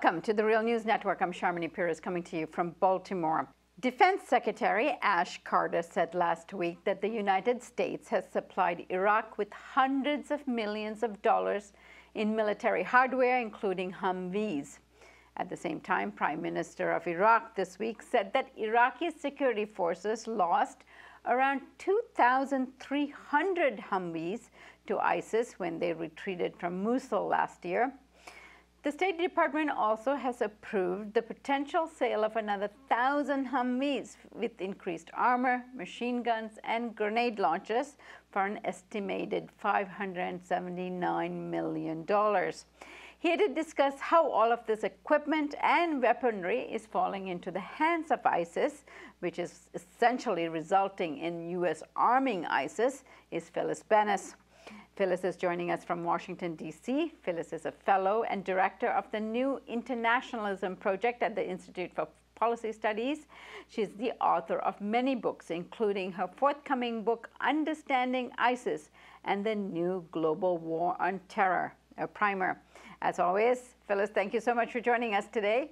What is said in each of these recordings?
Welcome to the Real News Network. I'm Sharmini Pires coming to you from Baltimore. Defense Secretary Ash Carter said last week that the United States has supplied Iraq with hundreds of millions of dollars in military hardware, including Humvees. At the same time, Prime Minister of Iraq this week said that Iraqi security forces lost around 2,300 Humvees to ISIS when they retreated from Mosul last year. The State Department also has approved the potential sale of another 1,000 Humvees with increased armor, machine guns, and grenade launchers for an estimated $579 million. Here to discuss how all of this equipment and weaponry is falling into the hands of ISIS, which is essentially resulting in U.S. arming ISIS, is Phyllis Bennis. Phyllis is joining us from Washington, D.C. Phyllis is a fellow and director of the New Internationalism Project at the Institute for Policy Studies. She's the author of many books, including her forthcoming book, Understanding ISIS and the New Global War on Terror, a primer. As always, Phyllis, thank you so much for joining us today.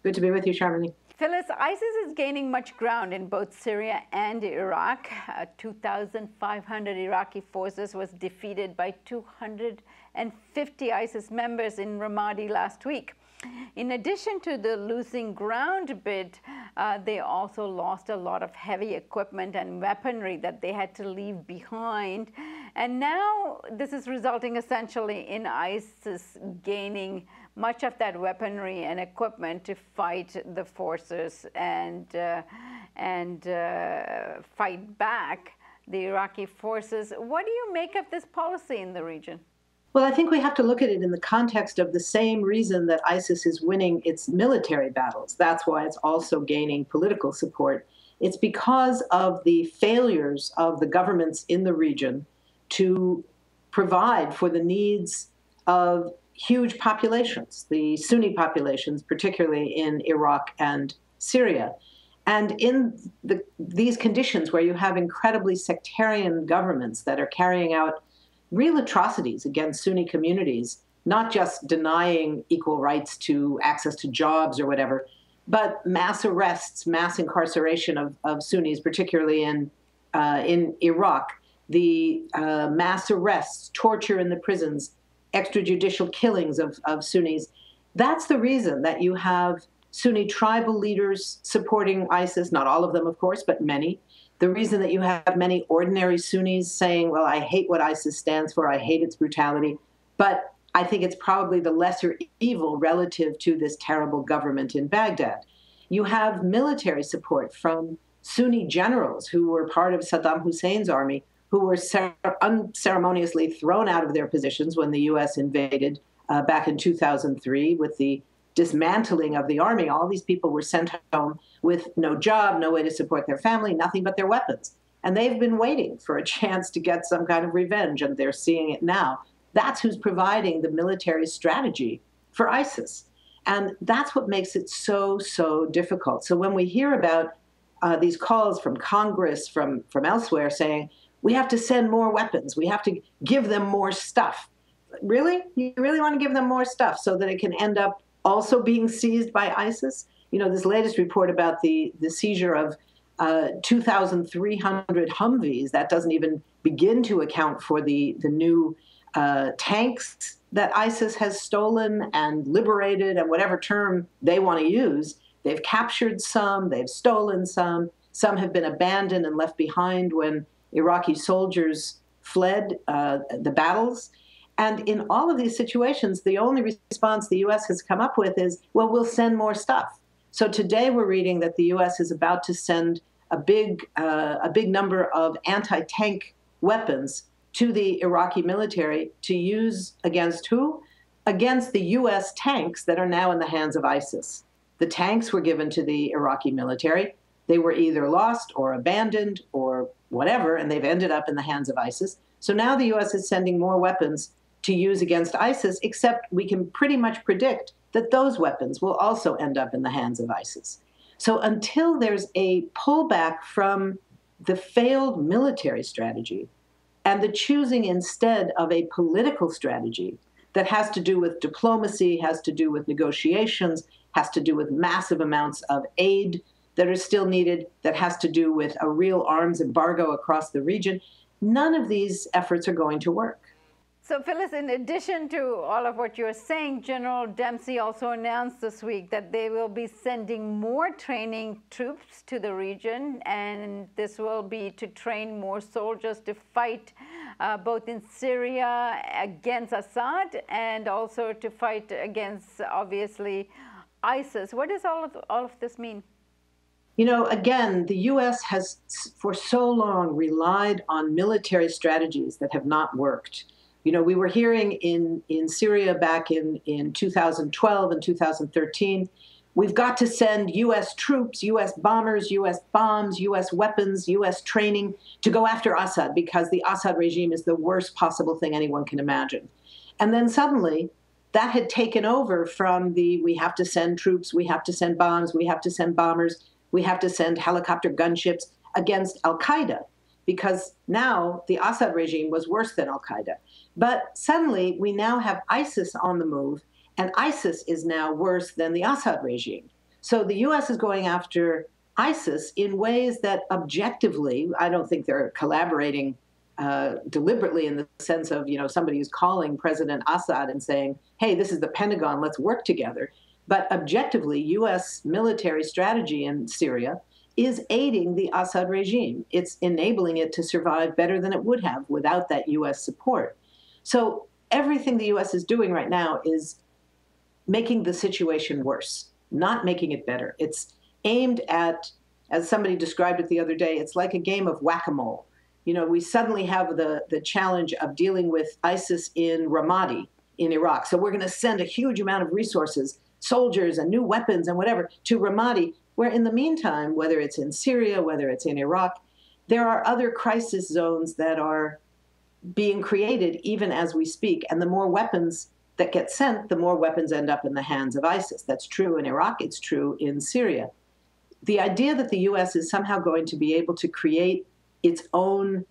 Good to be with you, Sharmini. Phyllis, ISIS is gaining much ground in both Syria and Iraq. 2,500 Iraqi forces was defeated by 250 ISIS members in Ramadi last week. In addition to the losing ground bit, they also lost a lot of heavy equipment and weaponry that they had to leave behind. And now this is resulting essentially in ISIS gaining much of that weaponry and equipment to fight the forces and fight back the Iraqi forces. What do you make of this policy in the region? Well, I think we have to look at it in the context of the same reason that ISIS is winning its military battles. That's why it's also gaining political support. It's because of the failures of the governments in the region to provide for the needs of huge populations, the Sunni populations, particularly in Iraq and Syria. And in these conditions where you have incredibly sectarian governments that are carrying out real atrocities against Sunni communities, not just denying equal rights to access to jobs or whatever, but mass arrests, mass incarceration of Sunnis, particularly in Iraq, the mass arrests, torture in the prisons, extrajudicial killings of Sunnis. That's the reason that you have Sunni tribal leaders supporting ISIS, not all of them, of course, but many. The reason that you have many ordinary Sunnis saying, well, I hate what ISIS stands for, I hate its brutality, but I think it's probably the lesser evil relative to this terrible government in Baghdad. You have military support from Sunni generals who were part of Saddam Hussein's army, who were unceremoniously thrown out of their positions when the U.S. invaded back in 2003 with the dismantling of the army. All these people were sent home with no job, no way to support their family, nothing but their weapons. And they've been waiting for a chance to get some kind of revenge, and they're seeing it now. That's who's providing the military strategy for ISIS. And that's what makes it so, so difficult. So when we hear about these calls from Congress, from elsewhere saying, we have to send more weapons, we have to give them more stuff. Really? You really want to give them more stuff so that it can end up also being seized by ISIS? You know, this latest report about the seizure of 2,300 Humvees, that doesn't even begin to account for the new tanks that ISIS has stolen and liberated, and whatever term they want to use. They've captured some, they've stolen some have been abandoned and left behind when Iraqi soldiers fled the battles. And in all of these situations, the only response the U.S. has come up with is, well, we'll send more stuff. So today we're reading that the U.S. is about to send a big number of anti-tank weapons to the Iraqi military to use against who? Against the U.S. tanks that are now in the hands of ISIS. The tanks were given to the Iraqi military. They were either lost or abandoned or whatever, and they've ended up in the hands of ISIS. So now the U.S. is sending more weapons to use against ISIS, except we can pretty much predict that those weapons will also end up in the hands of ISIS. So until there's a pullback from the failed military strategy and the choosing instead of a political strategy that has to do with diplomacy, has to do with negotiations, has to do with massive amounts of aid that are still needed, that has to do with a real arms embargo across the region. None of these efforts are going to work. So, Phyllis, in addition to all of what you're saying, General Dempsey also announced this week that they will be sending more training troops to the region, and this will be to train more soldiers to fight both in Syria against Assad and also to fight against, obviously, ISIS. What does all of this mean? You know, again, the U.S. has for so long relied on military strategies that have not worked. You know, we were hearing in Syria back in 2012 and 2013, we've got to send U.S. troops, U.S. bombers, U.S. bombs, U.S. weapons, U.S. training to go after Assad because the Assad regime is the worst possible thing anyone can imagine. And then suddenly that had taken over from the we have to send troops, we have to send bombs, we have to send bombers, we have to send helicopter gunships against al-Qaeda, because now the Assad regime was worse than al-Qaeda. But suddenly we now have ISIS on the move, and ISIS is now worse than the Assad regime. So the U.S. is going after ISIS in ways that objectively, I don't think they're collaborating deliberately in the sense of, you know, somebody who's calling President Assad and saying, hey, this is the Pentagon, let's work together. But objectively, U.S. military strategy in Syria is aiding the Assad regime. It's enabling it to survive better than it would have without that U.S. support. So everything the U.S. is doing right now is making the situation worse, not making it better. It's aimed at, as somebody described it the other day, it's like a game of whack-a-mole. You know, we suddenly have the challenge of dealing with ISIS in Ramadi in Iraq. So we're going to send a huge amount of resources, soldiers and new weapons and whatever, to Ramadi, where in the meantime, whether it's in Syria, whether it's in Iraq, there are other crisis zones that are being created even as we speak. And the more weapons that get sent, the more weapons end up in the hands of ISIS. That's true in Iraq. It's true in Syria. The idea that the U.S. is somehow going to be able to create its own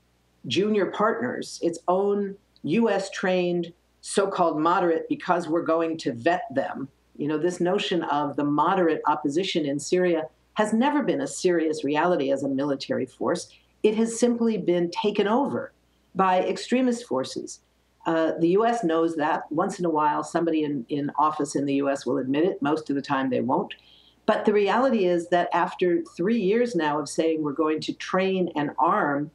junior partners, its own U.S.-trained so-called moderate because we're going to vet them. You know, this notion of the moderate opposition in Syria has never been a serious reality as a military force. It has simply been taken over by extremist forces. The U.S. knows that. Once in a while, somebody in office in the U.S. will admit it. Most of the time, they won't. But the reality is that after 3 years now of saying we're going to train and arm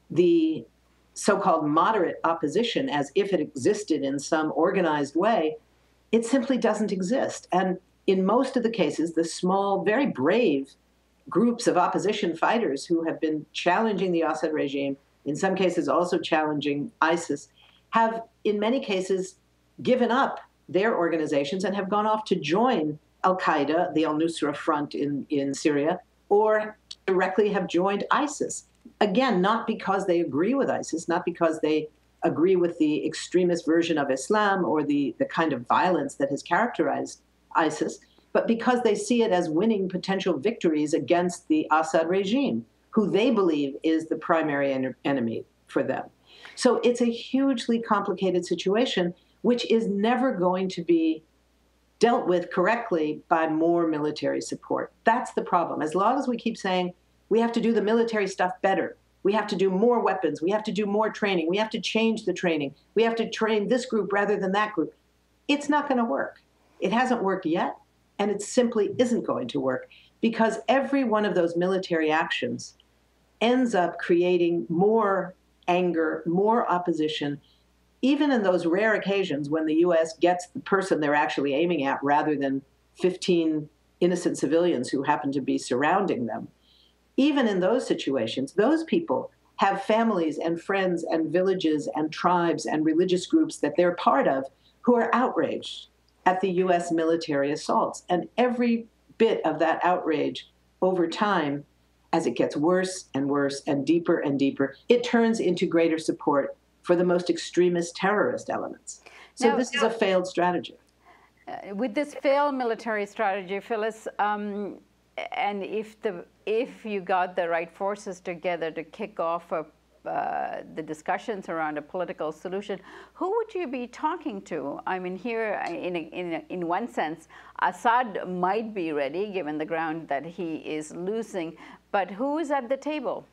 the so-called moderate opposition as if it existed in some organized way, it simply doesn't exist. And in most of the cases, the small, very brave groups of opposition fighters who have been challenging the Assad regime, in some cases also challenging ISIS, have in many cases given up their organizations and have gone off to join al-Qaeda, the al-Nusra Front in Syria, or directly have joined ISIS. Again, not because they agree with ISIS, not because they agree with the extremist version of Islam or the kind of violence that has characterized ISIS, but because they see it as winning potential victories against the Assad regime, who they believe is the primary enemy for them. So it's a hugely complicated situation, which is never going to be dealt with correctly by more military support. That's the problem. As long as we keep saying we have to do the military stuff better, we have to do more weapons, we have to do more training, we have to change the training, we have to train this group rather than that group, it's not going to work. It hasn't worked yet, and it simply isn't going to work, because every one of those military actions ends up creating more anger, more opposition, even in those rare occasions when the U.S. gets the person they're actually aiming at rather than 15 innocent civilians who happen to be surrounding them. Even in those situations, those people have families and friends and villages and tribes and religious groups that they're part of who are outraged at the U.S. military assaults. And every bit of that outrage over time, as it gets worse and worse and deeper, it turns into greater support for the most extremist terrorist elements. So now, this is a failed strategy. With this failed military strategy, Phyllis, and if you got the right forces together to kick off a the discussions around a political solution, who would you be talking to? I mean, here, in one sense, Assad might be ready, given the ground that he is losing, but who is at the table?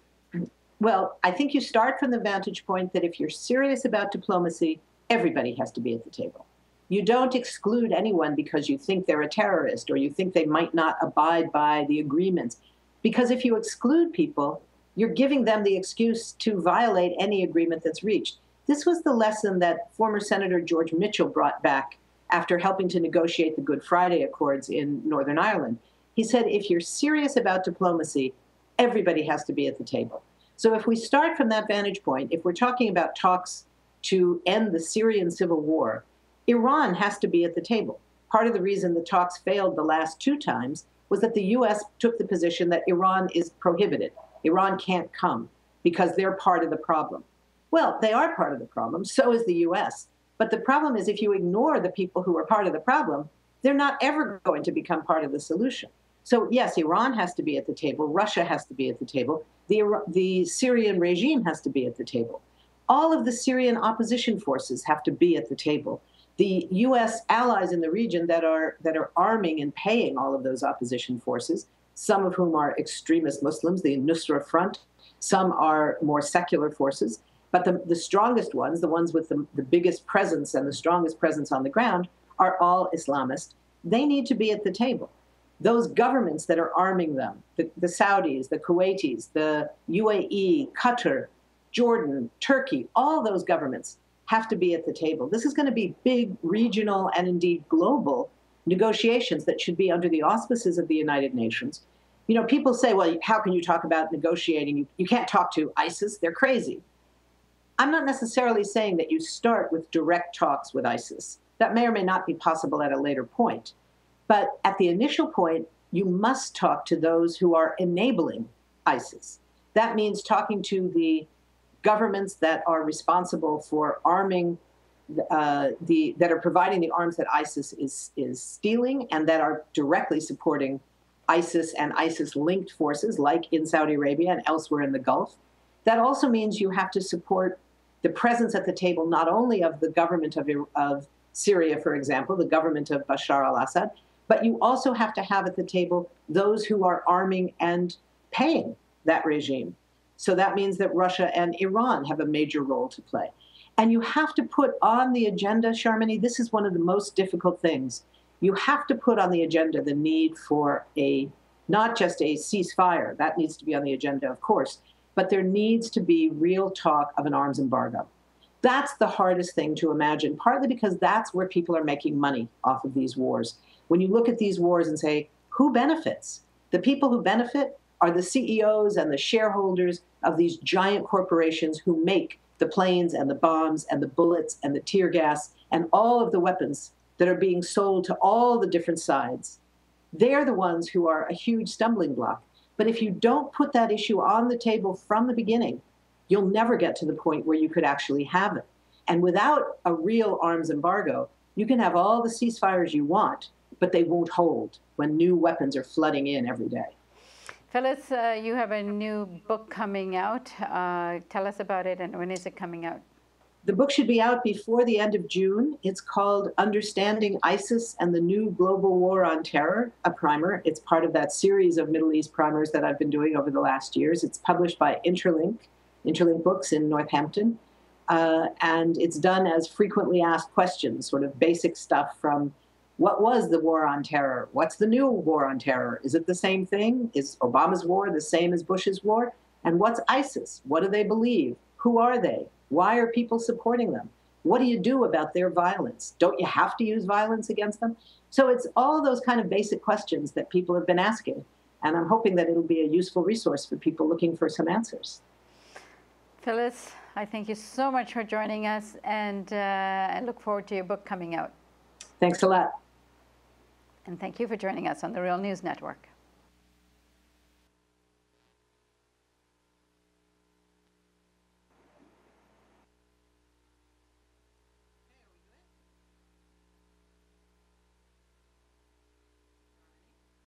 Well, I think you start from the vantage point that if you're serious about diplomacy, everybody has to be at the table. You don't exclude anyone because you think they're a terrorist or you think they might not abide by the agreements. Because if you exclude people, you're giving them the excuse to violate any agreement that's reached. This was the lesson that former Senator George Mitchell brought back after helping to negotiate the Good Friday Accords in Northern Ireland. He said, if you're serious about diplomacy, everybody has to be at the table. So if we start from that vantage point, if we're talking about talks to end the Syrian civil war, Iran has to be at the table. Part of the reason the talks failed the last 2 times was that the U.S. took the position that Iran is prohibited. Iran can't come because they're part of the problem. Well, they are part of the problem, so is the U.S. But the problem is if you ignore the people who are part of the problem, they're not ever going to become part of the solution. So yes, Iran has to be at the table, Russia has to be at the table, the Syrian regime has to be at the table. All of the Syrian opposition forces have to be at the table. The U.S. allies in the region that are arming and paying all of those opposition forces, some of whom are extremist Muslims, the Nusra Front, some are more secular forces, but the strongest ones, the ones with the biggest presence and the strongest presence on the ground, are all Islamist. They need to be at the table. Those governments that are arming them, the Saudis, the Kuwaitis, the UAE, Qatar, Jordan, Turkey, all those governments have to be at the table. This is going to be big regional and indeed global negotiations that should be under the auspices of the United Nations. You know, people say, well, how can you talk about negotiating? You can't talk to ISIS. They're crazy. I'm not necessarily saying that you start with direct talks with ISIS. That may or may not be possible at a later point. But at the initial point, you must talk to those who are enabling ISIS. That means talking to the governments that are responsible for arming, that are providing the arms that ISIS is stealing and that are directly supporting ISIS and ISIS-linked forces like in Saudi Arabia and elsewhere in the Gulf. That also means you have to support the presence at the table not only of the government of Syria, for example, the government of Bashar al-Assad, but you also have to have at the table those who are arming and paying that regime. So that means that Russia and Iran have a major role to play. And you have to put on the agenda, Sharmini, this is one of the most difficult things. You have to put on the agenda the need for not just a ceasefire, that needs to be on the agenda, of course, but there needs to be real talk of an arms embargo. That's the hardest thing to imagine, partly because that's where people are making money off of these wars. When you look at these wars and say, who benefits? The people who benefit are the CEOs and the shareholders of these giant corporations who make the planes and the bombs and the bullets and the tear gas and all of the weapons that are being sold to all the different sides. They're the ones who are a huge stumbling block. But if you don't put that issue on the table from the beginning, you'll never get to the point where you could actually have it. And without a real arms embargo, you can have all the ceasefires you want, but they won't hold when new weapons are flooding in every day. Phyllis, you have a new book coming out. Tell us about it, and when is it coming out? The book should be out before the end of June. It's called Understanding ISIS and the New Global War on Terror, a primer. It's part of that series of Middle East primers that I've been doing over the last years. It's published by Interlink Books in Northampton. And it's done as frequently asked questions, sort of basic stuff from what was the war on terror? What's the new war on terror? Is it the same thing? Is Obama's war the same as Bush's war? And what's ISIS? What do they believe? Who are they? Why are people supporting them? What do you do about their violence? Don't you have to use violence against them? So it's all those kind of basic questions that people have been asking. And I'm hoping that it'll be a useful resource for people looking for some answers. Phyllis, I thank you so much for joining us, and I look forward to your book coming out. Thanks a lot. And thank you for joining us on the Real News Network.